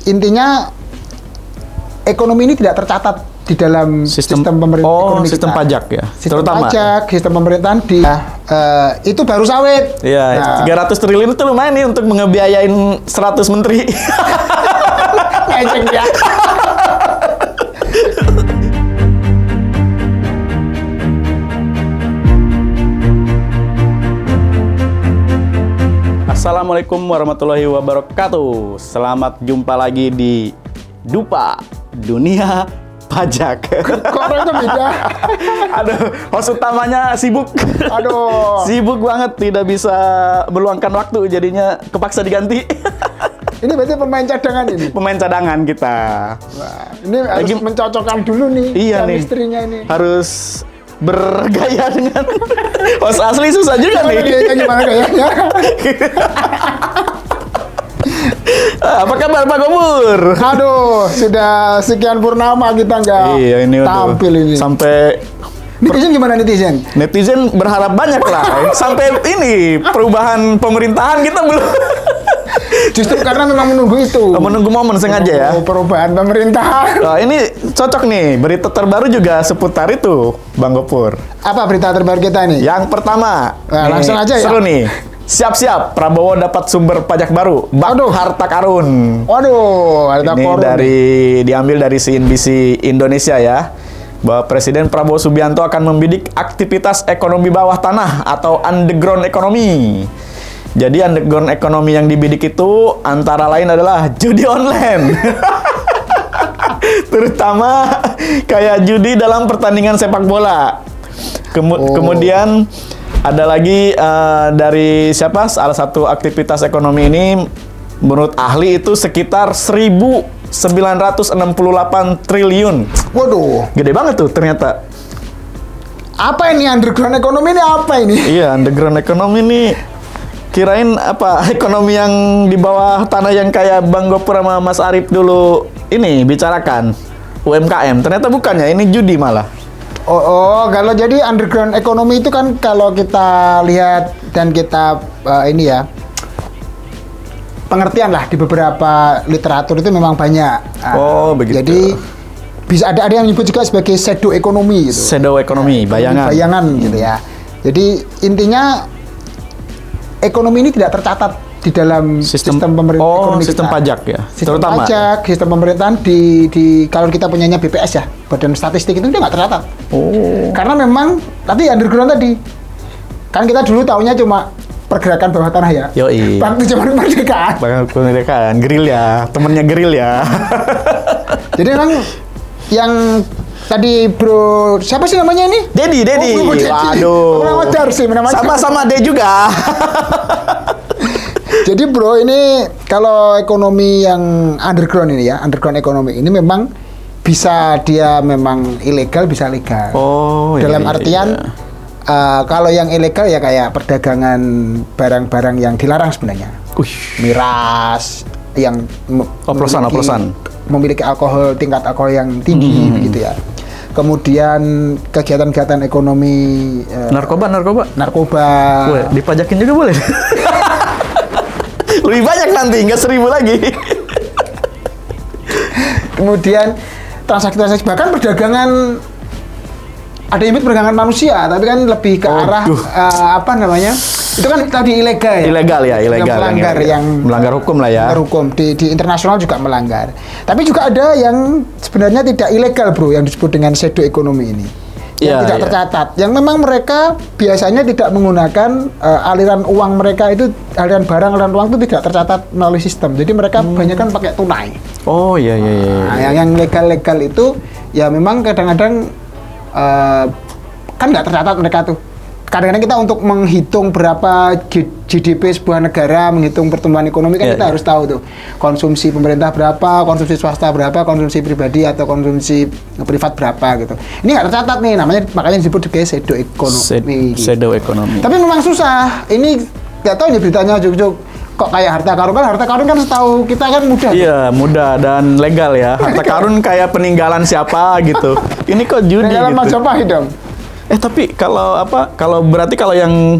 intinya ekonomi ini tidak tercatat di dalam sistem pemerintahan sistem pajak ya, sistem terutama pajak, sistem pemerintahan di itu baru sawit. Iya, 300 triliun itu lumayan nih untuk ngebiayain 100 menteri. Ngeceng ya. Assalamualaikum warahmatullahi wabarakatuh. Selamat jumpa lagi di Dupa Dunia Pajak. Kok orangnya beda? Aduh, host utamanya sibuk. Aduh. Sibuk banget, tidak bisa meluangkan waktu, jadinya kepaksa diganti. Ini berarti pemain cadangan ini? Pemain cadangan kita. Wah, ini harus mencocokkan dulu nih. Iya nih. Istrinya ini. Harus bergaya dengan host asli, susah juga nih. Gimana gayanya? Apa kabar Pak Gobur? Aduh, sudah sekian purnama kita nggak tampil ini. Sampai netizen gimana netizen? Netizen berharap banyak lah. Sampai ini perubahan pemerintahan kita belum. Justru karena memang menunggu itu. Menunggu momen sengaja ya. Perubahan pemerintahan. Nah, ini cocok nih, berita terbaru juga seputar itu, Bang Gopur. Apa berita terbaru kita nih? Yang pertama, nah, langsung aja ya. Seru nih. Siap-siap, Prabowo dapat sumber pajak baru, harta karun. Waduh, harta karun. Ini diambil dari CNBC Indonesia ya. Bahwa Presiden Prabowo Subianto akan membidik aktivitas ekonomi bawah tanah atau underground economy. Jadi underground economy yang dibidik itu antara lain adalah judi online. Terutama kayak judi dalam pertandingan sepak bola. Kemudian ada lagi dari siapa? Salah satu aktivitas ekonomi ini menurut ahli itu sekitar 1.968 triliun. Waduh, gede banget tuh ternyata. Apa ini underground economy ini apa ini? Iya, underground economy ini kirain apa? Ekonomi yang di bawah tanah yang kayak Bang Gopur sama Mas Arif dulu ini bicarakan. UMKM, ternyata bukannya, ini judi malah. Oh, kalau jadi underground economy itu kan kalau kita lihat dan kita ini ya, pengertian lah di beberapa literatur itu memang banyak. Oh, begitu. Jadi bisa ada yang menyebut juga sebagai shadow economy gitu. Shadow economy, bayangan. Bayangan gitu ya. Jadi intinya ekonomi ini tidak tercatat di dalam sistem pemerintahan ekonomi sistem kita. Pajak ya. Sistem terutama pajak, sistem pemerintahan di kalau kita punyanya BPS ya, Badan Statistik itu dia nggak tercatat. Oh. Karena memang tadi underground tadi kan kita dulu taunya cuma pergerakan bawah tanah ya. Yoi. Waktu zaman kemerdekaan. Kemerdekaan, gerilya, temennya gerilya. Jadi memang yang tadi bro, siapa sih namanya ini? Dedi. Oh, Waduh. Sama-sama D juga. Jadi bro, ini kalau ekonomi yang underground ini ya, underground ekonomi ini memang bisa dia memang ilegal, bisa legal. Oh, dalam artian kalau yang ilegal ya kayak perdagangan barang-barang yang dilarang sebenarnya. Miras yang oplosan. Memiliki alkohol, tingkat alkohol yang tinggi begitu ya. Kemudian kegiatan-kegiatan ekonomi narkoba. Boleh, dipajakin juga boleh. Lebih banyak nanti, nggak 1.000 lagi. Kemudian transaksi bahkan perdagangan, ada yang perdagangan manusia, tapi kan lebih ke arah apa namanya? Itu kan tadi ilegal ya. Ilegal yang melanggar hukum lah ya. Melanggar hukum di internasional juga melanggar. Tapi juga ada yang sebenarnya tidak ilegal bro, yang disebut dengan shadow economy ini. Yang tidak tercatat, yang memang mereka biasanya tidak menggunakan aliran uang mereka itu, aliran barang, aliran uang itu tidak tercatat melalui sistem. Jadi mereka banyak kan pakai tunai. Oh iya. Nah, yang legal itu ya memang kadang-kadang kan nggak tercatat mereka tuh. Kadang-kadang kita untuk menghitung berapa GDP sebuah negara, menghitung pertumbuhan ekonomi kan kita harus tahu tuh konsumsi pemerintah berapa, konsumsi swasta berapa, konsumsi pribadi atau konsumsi privat berapa gitu. Ini nggak tercatat nih, makanya disebut sebagai shadow economy. Shadow economy. Tapi memang susah. Ini nggak tahu ya beritanya Jog kok kayak harta karun kan setahu kita kan mudah. Iya, mudah dan legal ya. Harta karun kayak peninggalan siapa gitu. Ini kok judi peninggalan gitu. Majapahit dong. Tapi kalau berarti kalau yang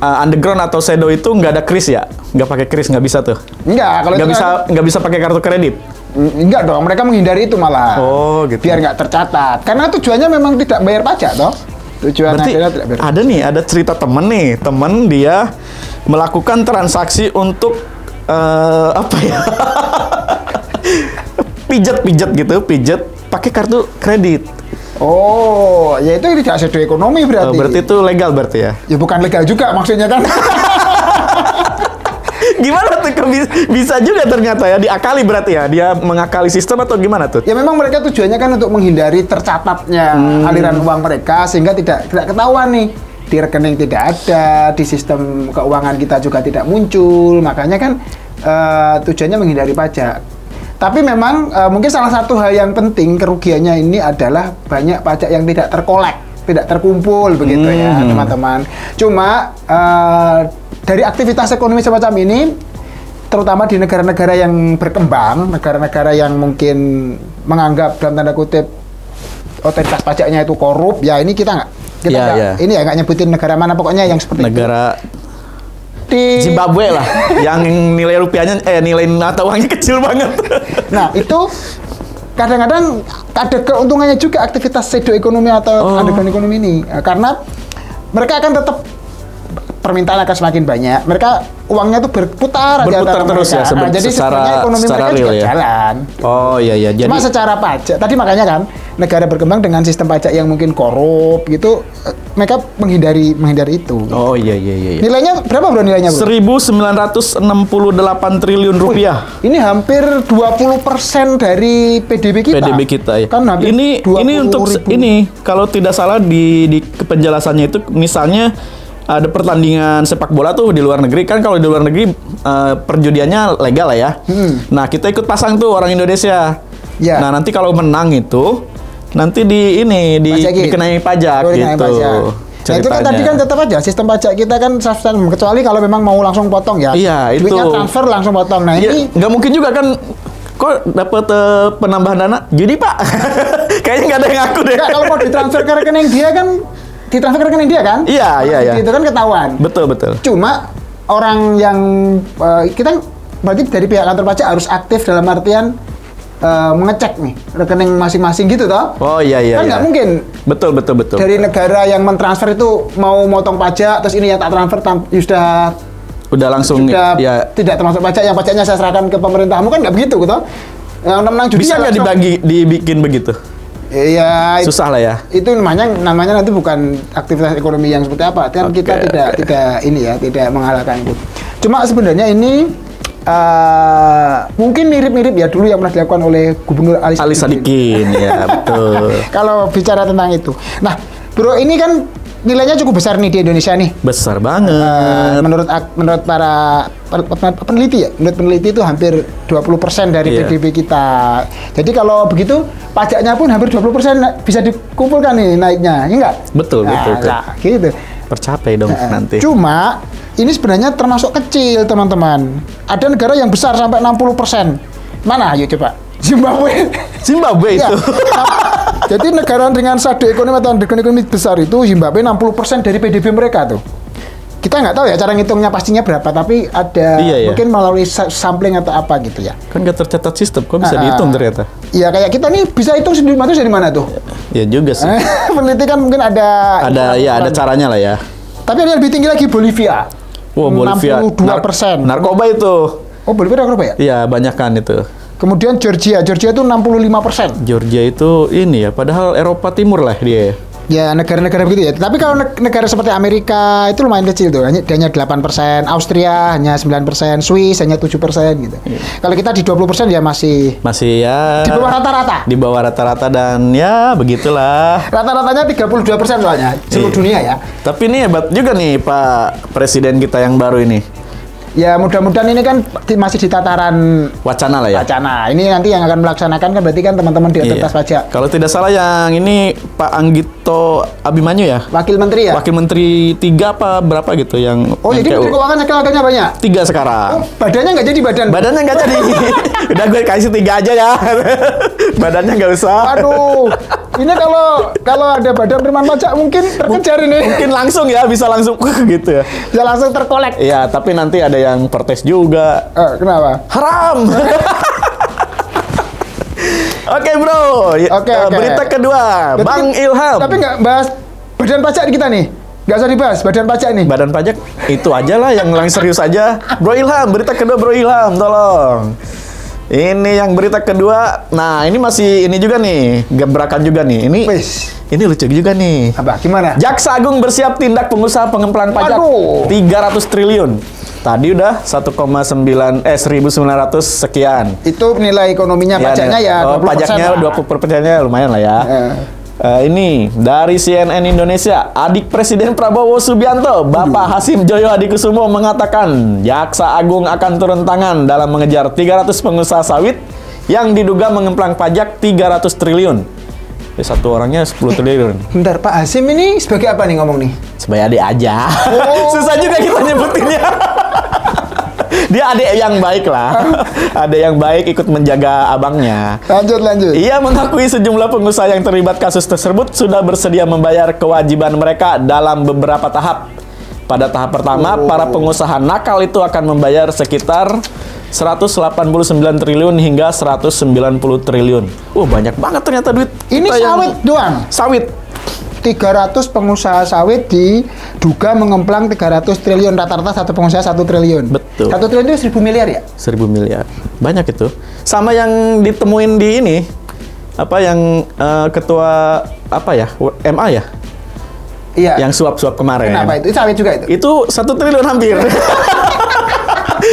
underground atau shadow itu nggak ada kris ya? Nggak pakai kris, nggak bisa tuh? Enggak, kalau itu Nggak bisa pakai kartu kredit? enggak dong, mereka menghindari itu malah. Oh, gitu. Biar nggak tercatat. Karena tujuannya memang tidak bayar pajak toh. Tujuan Berarti akhirnya tidak bayar. ada cerita temen dia melakukan transaksi untuk apa ya? pijat gitu, pakai kartu kredit. Oh, ya itu tidak sesuai ekonomi berarti. Berarti itu legal berarti ya? Ya bukan legal juga maksudnya kan. Gimana tuh bisa juga ternyata ya diakali berarti ya? Dia mengakali sistem atau gimana tuh? Ya memang mereka tujuannya kan untuk menghindari tercatatnya aliran uang mereka sehingga tidak ketahuan nih. Di rekening tidak ada, di sistem keuangan kita juga tidak muncul. Makanya kan tujuannya menghindari pajak. Tapi memang mungkin salah satu hal yang penting kerugiannya ini adalah banyak pajak yang tidak terkolek, tidak terkumpul begitu ya teman-teman. Cuma dari aktivitas ekonomi semacam ini, terutama di negara-negara yang berkembang, negara-negara yang mungkin menganggap dalam tanda kutip otoritas pajaknya itu korup, ya ini kita ini ya nggak nyebutin negara mana, pokoknya yang seperti negara di Zimbabwe lah, yang nilai rupiahnya nilai mata uangnya kecil banget. Nah itu kadang-kadang ada keuntungannya juga aktivitas shadow ekonomi atau underground ekonomi ini, karena mereka akan tetap permintaan akan semakin banyak, mereka uangnya tuh berputar terus ya, jadi sebenarnya ekonomi mereka juga jalan. Oh iya. Cuma secara pajak, tadi makanya kan negara berkembang dengan sistem pajak yang mungkin korup gitu, mereka menghindari itu. Oh iya. Nilainya berapa bro nilainya bro? 1.968 triliun rupiah. Ini hampir 20% dari PDB kita. Ya. Kan hampir ini untuk ini kalau tidak salah di penjelasannya itu misalnya ada pertandingan sepak bola tuh di luar negeri, kan kalau di luar negeri perjudiannya legal lah ya. Nah kita ikut pasang tuh orang Indonesia. Ya. Nah nanti kalau menang itu nanti dikenai pajak gitu. Nah itu kan tadi kan tetap aja sistem pajak kita kan substansial, kecuali kalau memang mau langsung potong ya. Iya itu. Duitnya transfer langsung potong. Nah ini nggak mungkin juga kan. Kok dapat penambahan dana? Jadi pak, kayaknya nggak ada yang ngaku deh. Kalau mau ditransfer ke rekening dia kan. Ditransfer ke rekening dia kan? Iya. Itu kan ketahuan. Betul. Cuma orang yang kita berarti dari pihak kantor pajak harus aktif dalam artian mengecek nih rekening masing-masing gitu toh? Oh iya. Kan nggak mungkin. Betul. Dari negara yang mentransfer itu mau motong pajak, terus ini yang tak transfer udah langsung ya. Tidak termasuk pajak, yang pajaknya saya serahkan ke pemerintahmu kan nggak begitu toh? Yang menang judi bisa nggak dibikin begitu? Ya, susah lah ya. Itu namanya nanti bukan aktivitas ekonomi yang seperti apa. Kan kita tidak menghalalkan itu. Cuma sebenarnya ini mungkin mirip-mirip ya dulu yang pernah dilakukan oleh Gubernur Ali Sadikin. Ya betul. Kalau bicara tentang itu. Nah, bro ini kan nilainya cukup besar nih di Indonesia nih. Besar banget. Menurut para peneliti ya, menurut peneliti itu hampir 20% dari PDB kita. Jadi kalau begitu pajaknya pun hampir 20% bisa dikumpulkan nih naiknya, ya enggak? Betul. Nah, gitu. Tercapai dong nanti. Cuma ini sebenarnya termasuk kecil teman-teman. Ada negara yang besar sampai 60%. Mana? Ayo coba. Zimbabwe itu. Jadi negara dengan shadow ekonomi atau ekonomi besar itu Zimbabwe 60% dari PDB mereka tuh. Kita nggak tahu ya cara ngitungnya pastinya berapa, tapi ada mungkin melalui sampling atau apa gitu ya. Kan nggak tercatat sistem, kok bisa dihitung ternyata? Iya kayak kita nih bisa hitung sendiri dari mana tuh? Ya juga sih. Peneliti kan mungkin ada caranya lah ya. Tapi ada yang lebih tinggi lagi Bolivia. Wow, Bolivia 62%. Narkoba itu. Oh, Bolivia narkoba ya? Iya, banyak kan itu. Kemudian Georgia itu 65%. Georgia itu ini ya, padahal Eropa Timur lah dia. Ya, negara-negara begitu ya. Tapi kalau negara seperti Amerika itu lumayan kecil tuh, hanya 8%, Austria hanya 9%, Swiss hanya 7% gitu. Kalau kita di 20% ya masih ya di bawah rata-rata. Di bawah rata-rata dan ya begitulah. Rata-ratanya 32% soalnya seluruh dunia ya. Tapi ini hebat juga nih Pak Presiden kita yang baru ini. Ya mudah-mudahan ini kan masih di tataran wacana lah ya. Wacana. Ini nanti yang akan melaksanakan kan berarti kan teman-teman di otoritas pajak. Kalau tidak salah yang ini Pak Anggito Abimanyu ya. Wakil Menteri ya. Wakil Menteri 3 apa berapa gitu yang. Oh jadi Menteri Keuangan sekarang banyak. 3 sekarang. Oh, badannya nggak jadi badan. Badannya nggak jadi. Udah gue kasih 3 aja ya. Badannya nggak usah. Aduh, ini kalau ada badan penerimaan pajak mungkin terkejar ini. Mungkin langsung ya, bisa langsung gitu ya. Ya langsung terkolek. Iya, tapi nanti ada yang protes juga. Kenapa? Haram. Oke bro, Oke. berita kedua, Berarti Bang Ilham. Tapi nggak bahas badan pajak kita nih. Nggak usah dibahas badan pajak nih. Badan pajak itu aja lah yang serius aja. Bro Ilham, berita kedua Bro Ilham, tolong. Ini yang berita kedua. Nah, ini masih ini juga nih, gebrakan juga nih. Ini lucu juga nih. Apa? Gimana? Jaksa Agung bersiap tindak pengusaha pengemplang pajak. Waduh. 300 triliun. Tadi udah 1,9 1900 sekian. Itu nilai ekonominya pajaknya ya 20% pajaknya lah. 20%-nya lumayan lah ya. Ini dari CNN Indonesia, adik Presiden Prabowo Subianto, Bapak Hasim Joyo Hadikusumo mengatakan Jaksa Agung akan turun tangan dalam mengejar 300 pengusaha sawit yang diduga mengemplang pajak 300 triliun. Satu orangnya 10 triliun. Bentar, Pak Hasim ini sebagai apa nih ngomong nih? Sebagai adik aja. Susah juga kita nyebutinnya. Dia adik yang baik lah. Adik yang baik ikut menjaga abangnya. Lanjut. Ia mengakui sejumlah pengusaha yang terlibat kasus tersebut sudah bersedia membayar kewajiban mereka dalam beberapa tahap. Pada tahap pertama, para pengusaha nakal itu akan membayar sekitar 189 triliun hingga 190 triliun. Banyak banget ternyata duit. Ini sawit doang. Sawit. 300 pengusaha sawit diduga mengemplang 300 triliun. Rata-rata satu pengusaha 1 triliun. Betul. 1 triliun itu 1000 miliar ya? 1000 miliar. Banyak itu. Sama yang ditemuin di ini. Apa yang ketua apa ya? MA ya? Iya. Yang suap-suap kemarin. Kenapa itu? Itu sawit juga itu? Itu 1 triliun hampir.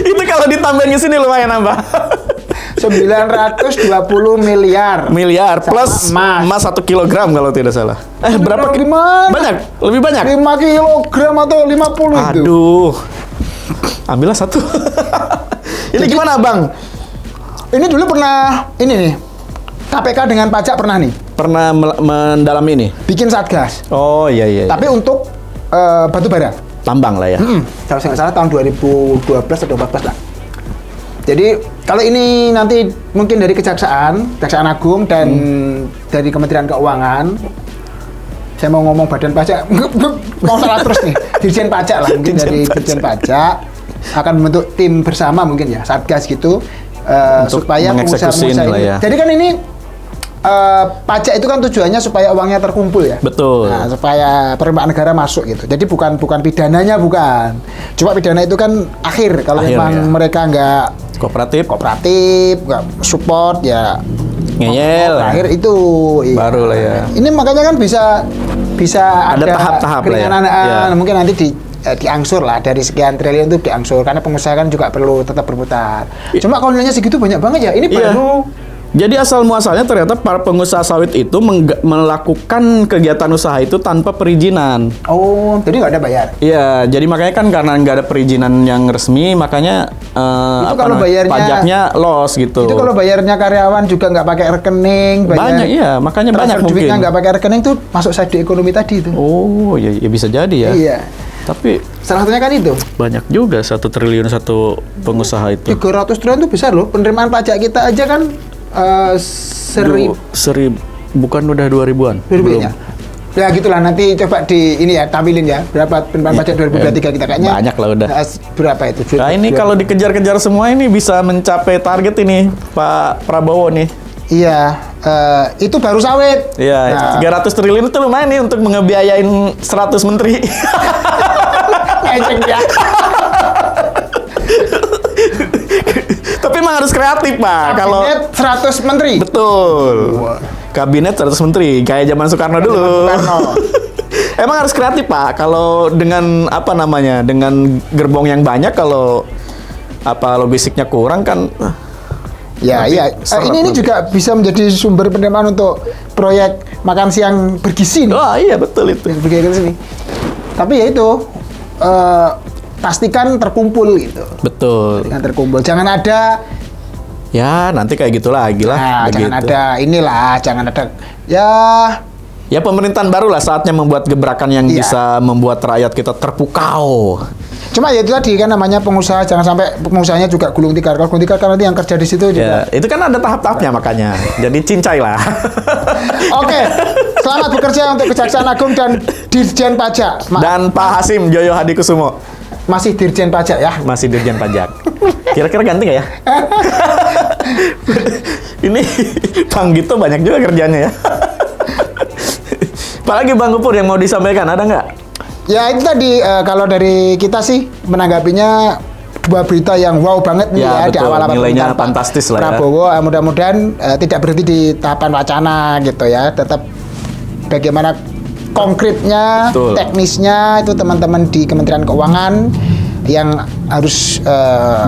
Itu kalau ditambahin ke sini lumayan nambah. 920 miliar. Miliar plus emas 1 kilogram kalau tidak salah. Berapa? Gimana? Banyak, lebih banyak. 5 kilogram atau 50 itu. Aduh. Ambillah 1. Ini gimana, Bang? Ini dulu pernah ini nih. KPK dengan pajak pernah nih. Pernah mendalami ini. Bikin satgas. Oh iya. Tapi untuk batu bara. Tambang lah ya. Kalau saya nggak salah tahun 2012 atau 2014 lah. Jadi kalau ini nanti mungkin dari Kejaksaan Agung dan dari Kementerian Keuangan, saya mau ngomong badan pajak, mau salah terus nih, Dirjen Pajak lah, mungkin dari Dirjen Pajak akan membentuk tim bersama mungkin ya, satgas gitu, supaya pengusaha-pengusaha ini. ya. Jadi kan ini pajak itu kan tujuannya supaya uangnya terkumpul ya. Betul. Nah, supaya penerimaan negara masuk gitu. Jadi bukan pidananya bukan. Cuma pidana itu kan akhir kalau memang mereka nggak kooperatif, nggak support ya. Ngeyel. Akhir itu. Iya. Baru lah ya. Ini makanya kan bisa ada tahap-tahap lah ya. Mungkin nanti diangsur lah dari sekian triliun itu diangsur karena pengusaha kan juga perlu tetap berputar. Cuma kalau nilainya segitu banyak banget ya. Ini baru. Jadi asal muasalnya ternyata para pengusaha sawit itu melakukan kegiatan usaha itu tanpa perizinan. Oh, jadi nggak ada bayar? Iya, jadi makanya kan karena nggak ada perizinan yang resmi, makanya kalau bayarnya, pajaknya loss gitu. Itu kalau bayarnya karyawan juga nggak pakai rekening, banyak iya, makanya banyak mungkin. Duitnya nggak pakai rekening tuh masuk side ekonomi tadi itu. Oh, ya bisa jadi ya. Iya. Tapi salah satunya kan itu. Banyak juga 1 triliun satu pengusaha itu. 300 triliun itu besar loh. Penerimaan pajak kita aja kan 1000 bukan udah 2000-an? Belum. Ya gitulah, nanti coba di ini ya tampilin ya berapa penerimaan pajak 2023 kita kayaknya. Banyak lah udah. Berapa itu? Nah ini kalau dikejar-kejar semua ini bisa mencapai target ini Pak Prabowo nih. Iya, itu baru sawit. Iya, 300 triliun itu lumayan nih untuk ngebiayain 100 menteri. Ngecek ya. Tapi emang harus kreatif, Pak. Kalau Kabinet 100 menteri. Betul. Kabinet 100 menteri, kayak zaman Soekarno dulu. Emang harus kreatif, Pak. Kalau dengan apa namanya? Dengan gerbong yang banyak, kalau logistiknya kurang kan. Ya, iya. Ini juga bisa menjadi sumber penerimaan untuk proyek makan siang bergizi. Oh iya, betul itu. Bergizi. Tapi ya itu pastikan terkumpul gitu. Betul. Pastikan terkumpul. Jangan ada ya nanti kayak gitu lagi lah. Nah, jangan ada inilah, jangan ada ya pemerintahan baru lah saatnya membuat gebrakan yang bisa membuat rakyat kita terpukau. Cuma ya itu tadi kan namanya pengusaha, jangan sampai pengusahanya juga gulung tikar. Kalau gulung tikar kan nanti yang kerja di situ juga. Ya, itu kan ada tahap-tahapnya makanya. Jadi cincai lah. Oke, selamat bekerja untuk Kejaksaan Agung dan Dirjen Pajak. Dan Pak Hasim Joyo Hadikusumo. Masih Dirjen Pajak ya? Masih Dirjen Pajak. Kira-kira ganti nggak ya? Ini Bang Gito banyak juga kerjanya ya. Apalagi Bang Gupur yang mau disampaikan, ada nggak? Ya itu tadi kalau dari kita sih menanggapinya dua berita yang wow banget nih Ya, ya di betul. awal-awal Nilainya pemerintahan Pak fantastis lah ya. Prabowo. Mudah-mudahan tidak berhenti di tahapan wacana gitu ya. Tetap bagaimana konkretnya, Betul. teknisnya itu teman-teman di Kementerian Keuangan yang harus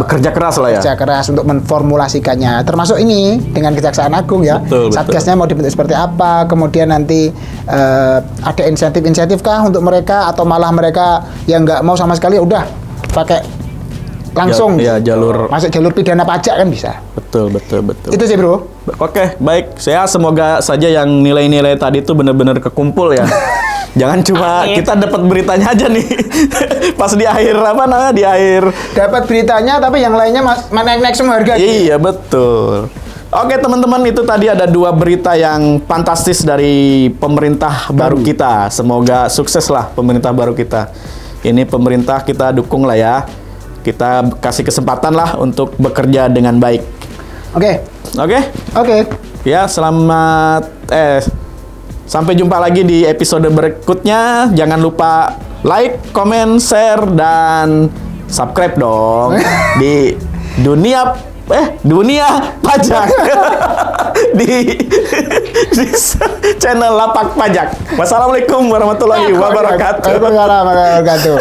Bekerja keras lah ya. kerja keras untuk menformulasikannya. Termasuk ini dengan Kejaksaan Agung ya. Betul, betul. Satgasnya mau dibentuk seperti apa, kemudian nanti ada insentif-insentif kah untuk mereka atau malah mereka yang nggak mau sama sekali udah pakai langsung Ya, jalur. masuk jalur pidana pajak kan bisa. Betul. Itu sih bro. Oke, baik. Saya semoga saja yang nilai-nilai tadi itu benar-benar kekumpul ya. Jangan cuma kita dapat beritanya aja nih. Pas di akhir di akhir. Dapat beritanya tapi yang lainnya naik-naik semua harga. Iya, betul. Oke, teman-teman, itu tadi ada dua berita yang fantastis dari pemerintah baru kita. Semoga sukses lah pemerintah baru kita. Ini pemerintah kita dukung lah ya. Kita kasih kesempatan lah untuk bekerja dengan baik. Oke. Oke? Ya, selamat sampai jumpa lagi di episode berikutnya. Jangan lupa like, comment, share, dan subscribe dong di dunia pajak di channel Lapak Pajak. Wassalamualaikum warahmatullahi wabarakatuh. Waalaikumsalam warahmatullahi wabarakatuh.